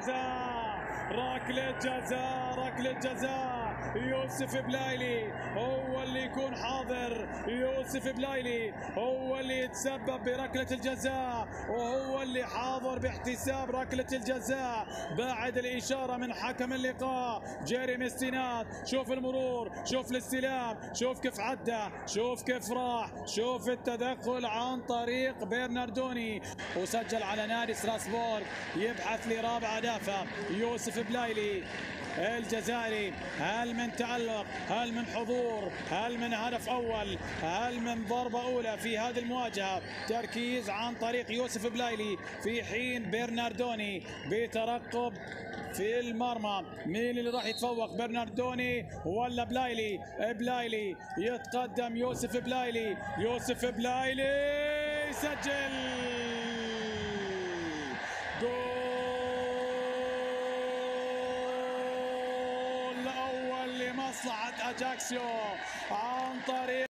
جزاء، ركلة جزاء، ركلة جزاء. يوسف بلايلي هو اللي يكون حاضر، يوسف بلايلي هو اللي يتسبب بركلة الجزاء، وهو اللي حاضر باحتساب ركلة الجزاء بعد الإشارة من حكم اللقاء جيريمي ستينات. شوف المرور، شوف الاستلام، شوف كيف عدى، شوف كيف راح، شوف التدخل عن طريق برناردوني، وسجل على نادي ستراسبورغ. يبحث لرابع أهدافه يوسف بلايلي الجزائري. هل من تألق، هل من حضور، هل من هدف أول، هل من ضربة أولى في هذه المواجهة؟ تركيز عن طريق يوسف بلايلي في حين برناردوني بترقب في المرمى. مين اللي راح يتفوق، برناردوني ولا بلايلي؟ بلايلي يتقدم، يوسف بلايلي، يوسف بلايلي يسجل جول لمصلحة أجاكسيو عن طريق